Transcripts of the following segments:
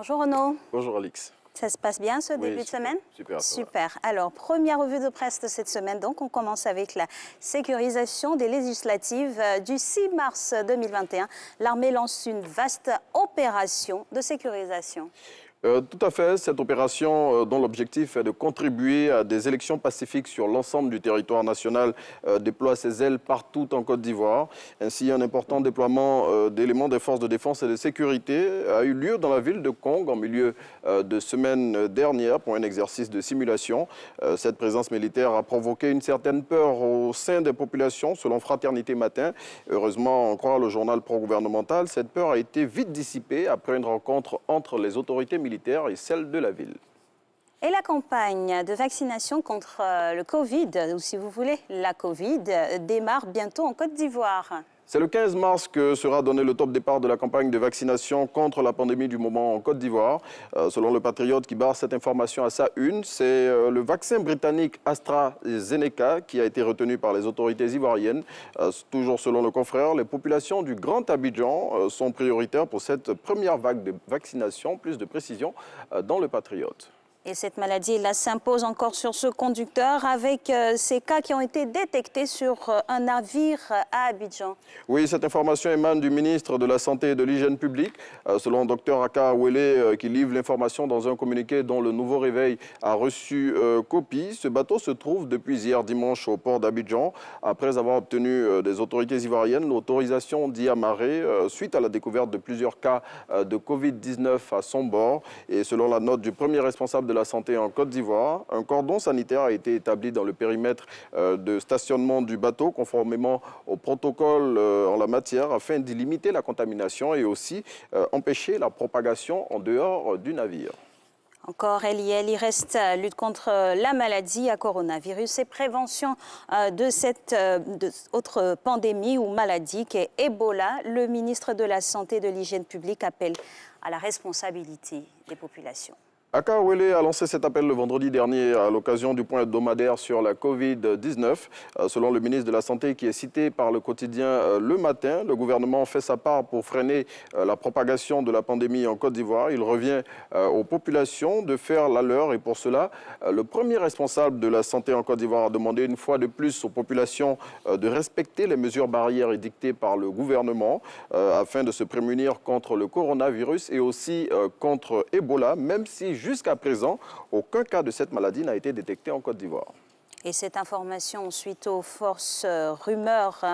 Bonjour Renaud. Bonjour Alix. Ça se passe bien ce début de semaine? Super. Super. Alors, première revue de presse de cette semaine. Donc, on commence avec la sécurisation des législatives du 6 mars 2021. L'armée lance une vaste opération de sécurisation. Tout à fait. Cette opération, dont l'objectif est de contribuer à des élections pacifiques sur l'ensemble du territoire national, déploie ses ailes partout en Côte d'Ivoire. Ainsi, un important déploiement d'éléments des forces de défense et de sécurité a eu lieu dans la ville de Kong en milieu de semaine dernière pour un exercice de simulation. Cette présence militaire a provoqué une certaine peur au sein des populations, selon Fraternité Matin. Heureusement, en croire le journal pro-gouvernemental, cette peur a été vite dissipée après une rencontre entre les autorités militaires et celle de la ville. Et la campagne de vaccination contre le Covid, ou si vous voulez, la Covid, démarre bientôt en Côte d'Ivoire. C'est le 15 mars que sera donné le top départ de la campagne de vaccination contre la pandémie du moment en Côte d'Ivoire. Selon le Patriote qui barre cette information à sa une, c'est le vaccin britannique AstraZeneca qui a été retenu par les autorités ivoiriennes. Toujours selon le confrère, les populations du Grand Abidjan sont prioritaires pour cette première vague de vaccination. Plus de précision dans le Patriote. Et cette maladie, là, s'impose encore sur ce conducteur avec ces cas qui ont été détectés sur un navire à Abidjan. Oui, cette information émane du ministre de la Santé et de l'Hygiène publique. Selon Dr Aka Awele, qui livre l'information dans un communiqué dont le Nouveau Réveil a reçu copie, ce bateau se trouve depuis hier dimanche au port d'Abidjan, après avoir obtenu des autorités ivoiriennes l'autorisation d'y amarrer suite à la découverte de plusieurs cas de Covid-19 à son bord. Et selon la note du premier responsable de la santé en Côte d'Ivoire, un cordon sanitaire a été établi dans le périmètre de stationnement du bateau conformément au protocole en la matière afin d'y limiter la contamination et aussi empêcher la propagation en dehors du navire. Encore, il reste lutte contre la maladie à coronavirus et prévention de cette autre pandémie ou maladie qui est Ebola. Le ministre de la Santé et de l'Hygiène publique appelle à la responsabilité des populations. Aka Awele a lancé cet appel le vendredi dernier à l'occasion du point hebdomadaire sur la Covid-19. Selon le ministre de la Santé qui est cité par le quotidien Le Matin, le gouvernement fait sa part pour freiner la propagation de la pandémie en Côte d'Ivoire. Il revient aux populations de faire la leur et pour cela, le premier responsable de la santé en Côte d'Ivoire a demandé une fois de plus aux populations de respecter les mesures barrières édictées par le gouvernement afin de se prémunir contre le coronavirus et aussi contre Ebola, même si jusqu'à présent, aucun cas de cette maladie n'a été détecté en Côte d'Ivoire. Et cette information, suite aux fausses rumeurs,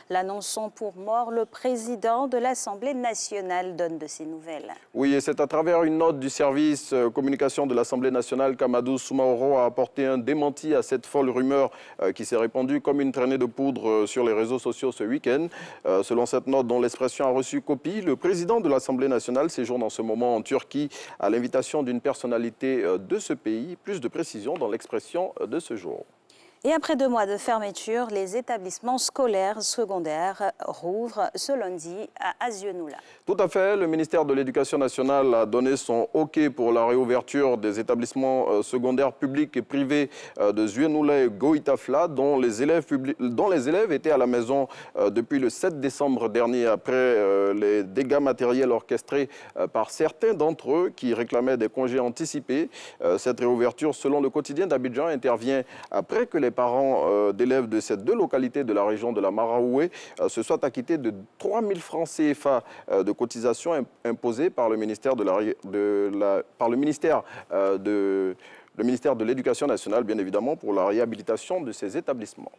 l'annonçant pour mort, le président de l'Assemblée nationale donne de ces nouvelles. Oui, et c'est à travers une note du service communication de l'Assemblée nationale qu'Amadou Soumaoro a apporté un démenti à cette folle rumeur qui s'est répandue comme une traînée de poudre sur les réseaux sociaux ce week-end. Selon cette note dont l'expression a reçu copie, le président de l'Assemblée nationale séjourne en ce moment en Turquie à l'invitation d'une personnalité de ce pays. Plus de précisions dans l'expression de ce jour. Et après 2 mois de fermeture, les établissements scolaires secondaires rouvrent ce lundi à Azionoula. Tout à fait. Le ministère de l'Éducation nationale a donné son OK pour la réouverture des établissements secondaires publics et privés de Zouenoula et Goïtafla, dont les élèves étaient à la maison depuis le 7 décembre dernier, après les dégâts matériels orchestrés par certains d'entre eux qui réclamaient des congés anticipés. Cette réouverture, selon le quotidien d'Abidjan, intervient après que les parents d'élèves de ces 2 localités de la région de la Maraoué se soient acquittés de 3 000 francs CFA de cotisation imposée par le ministère de l'Éducation nationale, bien évidemment, pour la réhabilitation de ces établissements.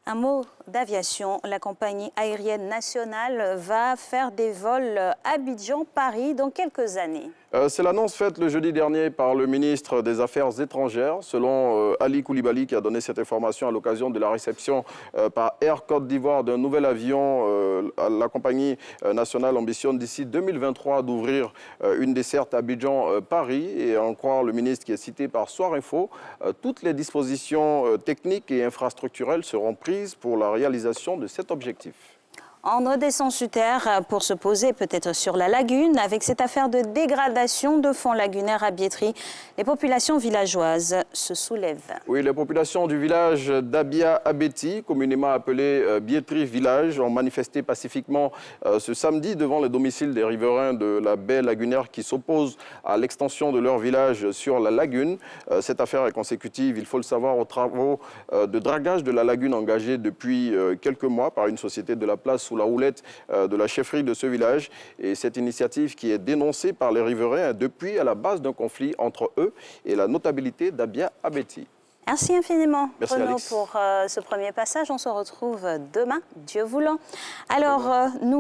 Un mot d'aviation, la compagnie aérienne nationale va faire des vols Abidjan-Paris dans quelques années. C'est l'annonce faite le jeudi dernier par le ministre des Affaires étrangères, selon Ali Koulibaly, qui a donné cette information à l'occasion de la réception par Air Côte d'Ivoire d'un nouvel avion. La compagnie nationale ambitionne d'ici 2023 d'ouvrir une desserte Abidjan-Paris. Et à en croire le ministre qui est cité par Soir Info, toutes les dispositions techniques et infrastructurelles seront prises pour la réalisation de cet objectif. On redescend sur terre pour se poser peut-être sur la lagune avec cette affaire de dégradation de fonds lagunaires à Biétry. Les populations villageoises se soulèvent. Oui, les populations du village d'Abia-Abeti, communément appelé Biétry Village, ont manifesté pacifiquement ce samedi devant le domicile des riverains de la baie lagunaire qui s'opposent à l'extension de leur village sur la lagune. Cette affaire est consécutive, il faut le savoir, aux travaux de dragage de la lagune engagés depuis quelques mois par une société de la place sous la houlette de la chefferie de ce village. Et cette initiative qui est dénoncée par les riverains depuis à la base d'un conflit entre eux et la notabilité d'Abia-Abeti. Merci infiniment, Merci, Renaud, Alex. pour ce premier passage. On se retrouve demain, Dieu voulant. Alors, nous...